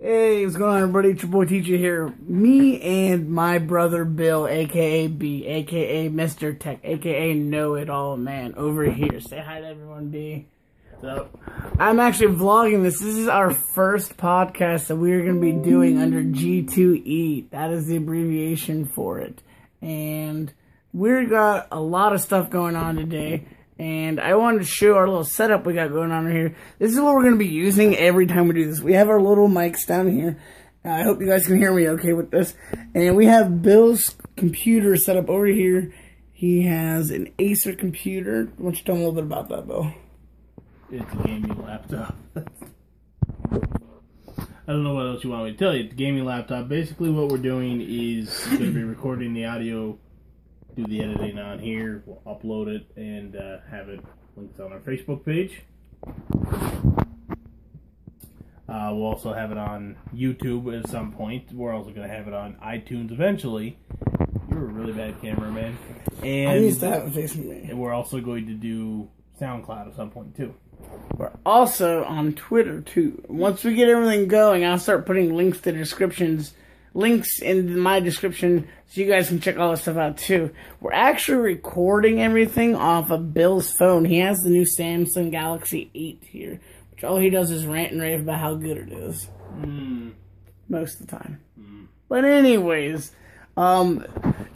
Hey, what's going on, everybody? It's your boy Teacher here. Me and my brother Bill, aka B, aka Mr. Tech, aka Know-It-All Man, over here. Say hi to everyone, B. So, I'm actually vlogging this. This is our first podcast that we're going to be doing under G2E. That is the abbreviation for it. And we've got a lot of stuff going on today. And I wanted to show our little setup we got going on here. This is what we're going to be using every time we do this. We have our little mics down here. I hope you guys can hear me okay with this. And we have Bill's computer set up over here. He has an Acer computer. Why don't you tell me a little bit about that, Bill? It's a gaming laptop. I don't know what else you want me to tell you. It's a gaming laptop. Basically what we're doing is going to be recording the audio, do the editing on here, we'll upload it, and have it linked on our Facebook page. We'll also have it on YouTube at some point. We're also going to have it on iTunes eventually. You're a really bad cameraman. And I'm used to having facing me. And we're also going to do SoundCloud at some point too. We're also on Twitter too. Once we get everything going, I'll start putting links to descriptions. Links in my description so you guys can check all this stuff out too. We're actually recording everything off of Bill's phone. He has the new Samsung Galaxy 8 here, which all he does is rant and rave about how good it is. Most of the time. But anyways,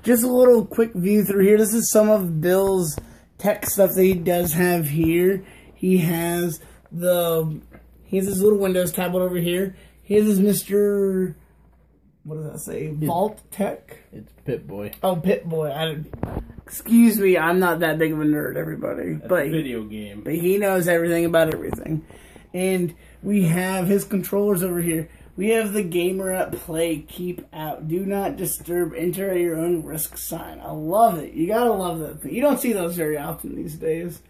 just a little quick view through here. This is some of Bill's tech stuff that he does have here. He has his little Windows tablet over here. He has his Mr. What does that say? Vault Tech? It's Pip-Boy. Oh, Pip-Boy. Excuse me, I'm not that big of a nerd, everybody. That's a video game. But he knows everything about everything. And we have his controllers over here. We have the gamer at play, keep out, do not disturb, enter at your own risk sign. I love it. You gotta love that thing. You don't see those very often these days.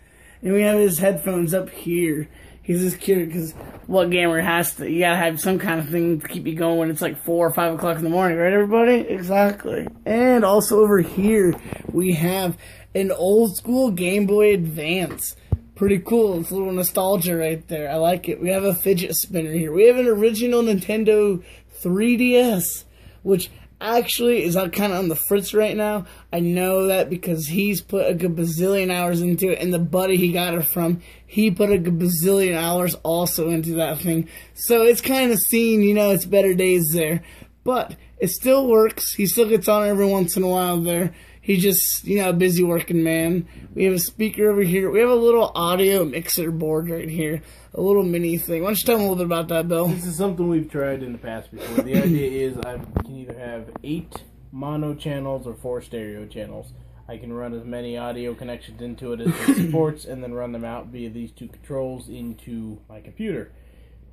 And we have his headphones up here. He's just curious because what gamer has to, you gotta have some kind of thing to keep you going when it's like 4 or 5 o'clock in the morning, right everybody? Exactly. And also over here, we have an old school Game Boy Advance. Pretty cool. It's a little nostalgia right there. I like it. We have a fidget spinner here. We have an original Nintendo 3DS, which actually is kind of on the fritz right now. I know that because he's put a good bazillion hours into it, and the buddy he got it from, he put a good bazillion hours also into that thing. So it's kind of seen, you know, it's better days there. But it still works. He still gets on every once in a while there. He's just, you know, a busy working man. We have a speaker over here. We have a little audio mixer board right here. A little mini thing. Why don't you tell me a little bit about that, Bill? This is something we've tried in the past before. The idea is I can either have 8 mono channels or 4 stereo channels. I can run as many audio connections into it as it supports and then run them out via these 2 controls into my computer.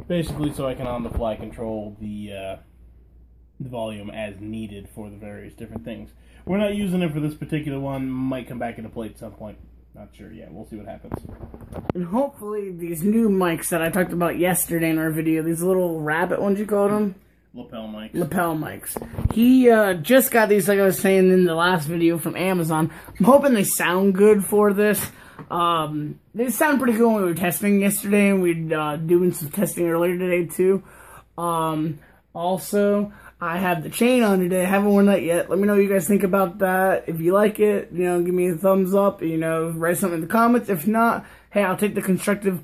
Basically so I can on the fly control the volume as needed for the various different things. We're not using it for this particular one. Might come back into play at some point. Not sure yet. We'll see what happens. And hopefully these new mics that I talked about yesterday in our video, these little rabbit ones you called them? Lapel mics. Lapel mics. He just got these, like I was saying in the last video, from Amazon. I'm hoping they sound good for this. They sound pretty good when we were testing yesterday, and we were doing some testing earlier today too. Also, I have the chain on today. I haven't worn that yet. Let me know what you guys think about that. If you like it, you know, give me a thumbs up. You know, write something in the comments. If not, hey, I'll take the constructive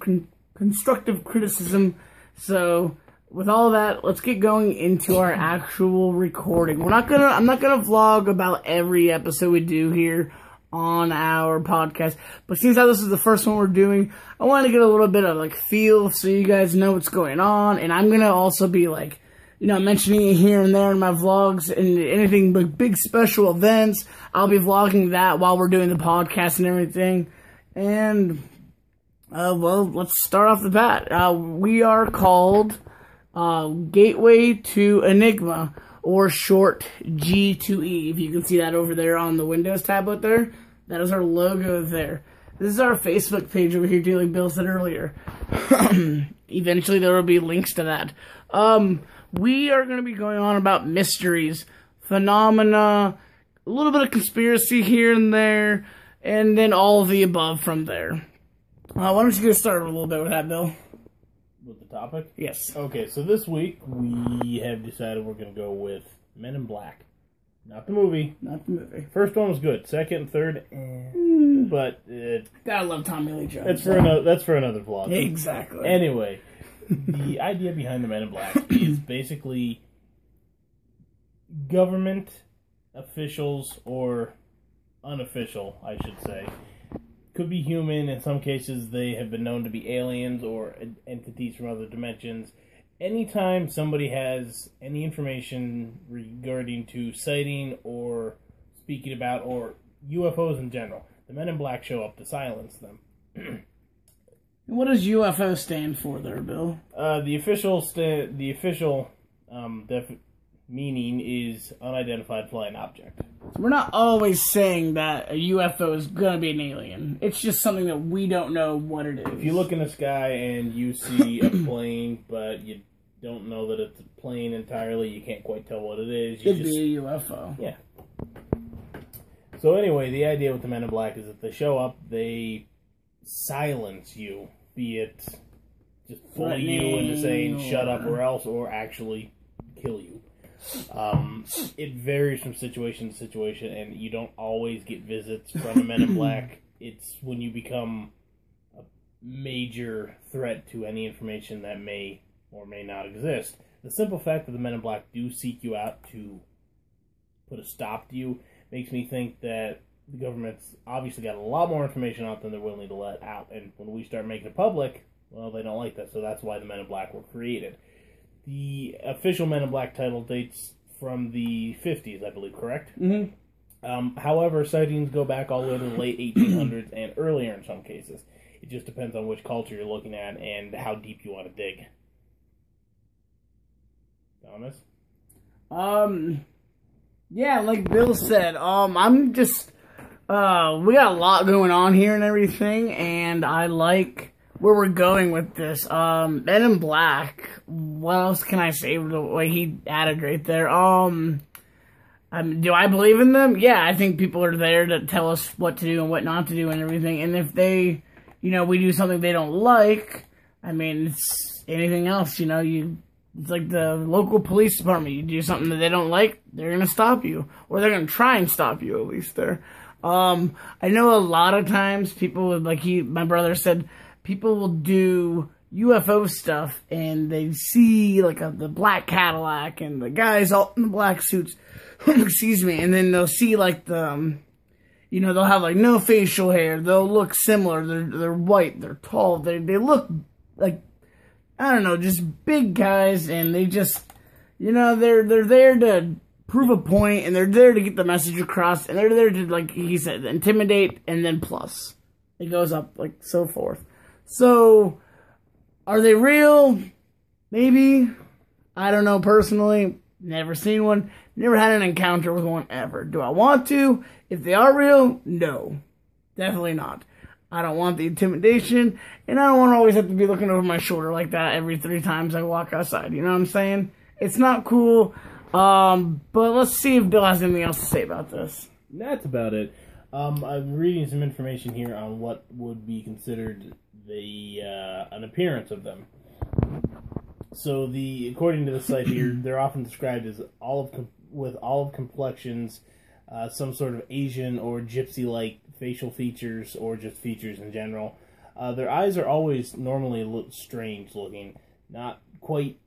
criticism. So, with all that, let's get going into our actual recording. I'm not gonna vlog about every episode we do here on our podcast. But since this is the first one we're doing, I want to get a little bit of like feel so you guys know what's going on. And I'm gonna also be like, you know, mentioning it here and there in my vlogs, and anything but big special events, I'll be vlogging that while we're doing the podcast and everything. And, well, let's start off the bat. We are called Gateway to Enigma, or short G2E. If you can see that over there on the Windows tablet there, that is our logo there. This is our Facebook page over here, too, like Bill said earlier. Eventually there will be links to that. We are going to be going on about mysteries, phenomena, a little bit of conspiracy here and there, and then all of the above from there. Why don't you get started a little bit with that, Bill? with the topic? Yes. Okay, so this week we have decided we're going to go with Men in Black. Not the movie. Not the movie. First one was good. Second and third, but gotta love Tommy Lee Jones. That's for another vlog. Exactly. Anyway, the idea behind the Men in Black is basically government officials, or unofficial, I should say. Could be human. In some cases, they have been known to be aliens or entities from other dimensions. Anytime somebody has any information regarding to sighting or speaking about, or UFOs in general, the Men in Black show up to silence them. What does UFO stand for there, Bill? The official meaning is unidentified flying object. We're not always saying that a UFO is going to be an alien. It's just something that we don't know what it is. If you look in the sky and you see a plane, but you don't know that it's a plane entirely, you can't quite tell what it is. Could be a UFO. Yeah. So anyway, the idea with the Men in Black is that they show up, they silence you, be it just fool you into saying shut up or else, or actually kill you. It varies from situation to situation, and you don't always get visits from the Men in Black. It's when you become a major threat to any information that may or may not exist. The simple fact that the Men in Black do seek you out to put a stop to you makes me think that the government's obviously got a lot more information out than they're willing to let out, and when we start making it public, well, they don't like that, so that's why the Men in Black were created. The official Men in Black title dates from the 50s, I believe, correct? Mm-hmm. However, sightings go back all the way to the late 1800s and earlier in some cases. It just depends on which culture you're looking at and how deep you want to dig. Thomas? Yeah, like Bill said, I'm just, we got a lot going on here and everything, and I like where we're going with this. Men in Black, what else can I say with the way he added right there? Do I believe in them? Yeah, I think people are there to tell us what to do and what not to do and everything, and if they, we do something they don't like, I mean, it's anything else, it's like the local police department. You do something that they don't like, they're going to stop you. Or they're going to try and stop you, at least there. I know a lot of times people would, my brother said, people will do UFO stuff and they see, the black Cadillac and the guys all in the black suits, excuse me, and then they'll see, they'll have, no facial hair. They'll look similar. They're white. They're tall. They look like, I don't know, just big guys, and they just, they're there to prove a point, and they're there to get the message across, and they're there to, like he said, intimidate, and then plus. It goes up, so forth. So, are they real? Maybe. I don't know, personally. Never seen one. Never had an encounter with one ever. Do I want to? If they are real, no. Definitely not. I don't want the intimidation, and I don't want to always have to be looking over my shoulder like that every 3 times I walk outside. You know what I'm saying? It's not cool, but let's see if Bill has anything else to say about this. That's about it. I'm reading some information here on what would be considered an appearance of them. So, according to the site here, they're often described as with olive complexions, some sort of Asian or gypsy-like facial features, or just features in general. Their eyes are always normally strange looking, not quite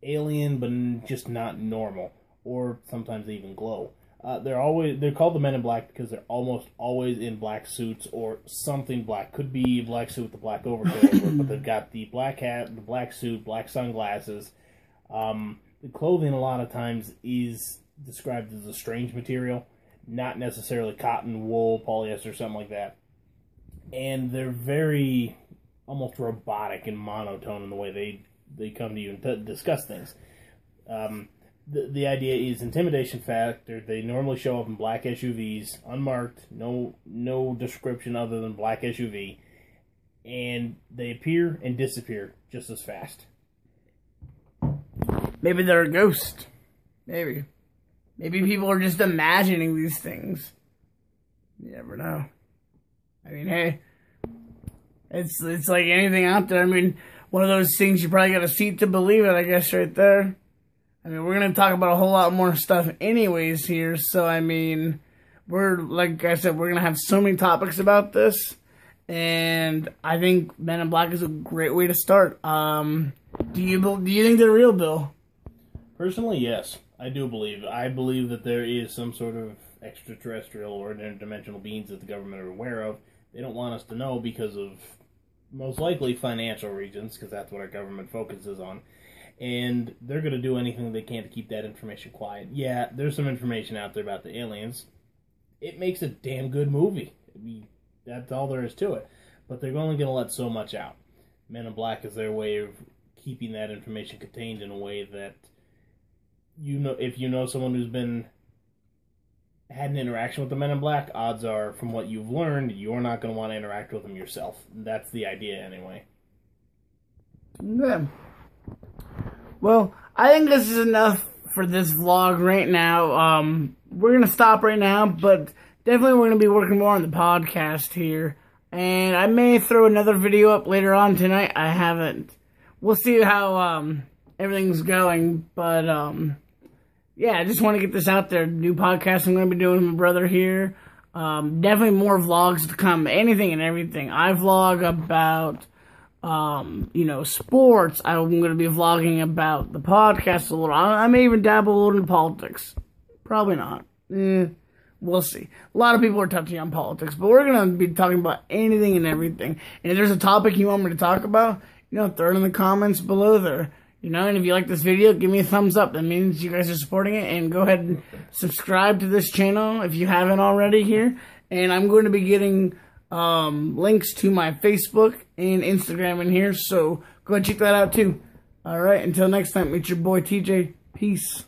alien, but just not normal, or sometimes they even glow. They're called the Men in Black because they're almost always in black suits or something black. Could be a black suit with a black overcoat over, but they've got the black hat, the black suit, black sunglasses. The clothing a lot of times is described as a strange material. Not necessarily cotton, wool, polyester, something like that. And they're very almost robotic and monotone in the way they come to you and discuss things. The idea is intimidation factor. They normally show up in black SUVs, unmarked, no description other than black SUV, and they appear and disappear just as fast. Maybe they're a ghost. Maybe people are just imagining these things. You never know. I mean, hey, it's like anything out there. I mean, one of those things you probably got to see to believe it, I guess, right there. I mean, we're going to talk about a whole lot more stuff anyways here. So, I mean, like I said, we're going to have so many topics about this. And I think Men in Black is a great way to start. Do you think they're real, Bill? Personally, yes. I believe that there is some sort of extraterrestrial or interdimensional beings that the government are aware of. They don't want us to know because of most likely financial reasons, because that's what our government focuses on. And they're going to do anything they can to keep that information quiet. Yeah, there's some information out there about the aliens. It makes a damn good movie. I mean, that's all there is to it. But they're only going to let so much out. Men in Black is their way of keeping that information contained in a way that, you know, if you know someone who's had an interaction with the Men in Black, odds are, from what you've learned, you're not going to want to interact with them yourself. That's the idea, anyway. Yeah. Well, I think this is enough for this vlog right now. We're going to stop right now, but definitely we're going to be working more on the podcast here. And I may throw another video up later on tonight. I haven't. We'll see how everything's going. But, yeah, I just want to get this out there. New podcast I'm going to be doing with my brother here. Definitely more vlogs to come. Anything and everything. I vlog about, you know, sports. I'm going to be vlogging about the podcast a little. I may even dabble a little in politics. Probably not. We'll see. A lot of people are touching on politics, but we're going to be talking about anything and everything. And if there's a topic you want me to talk about, you know, throw it in the comments below there. You know, and if you like this video, give me a thumbs up. That means you guys are supporting it. And go ahead and subscribe to this channel if you haven't already here. And I'm going to be getting links to my Facebook and Instagram in here. So go ahead and check that out too. All right, until next time, it's your boy TJ. Peace.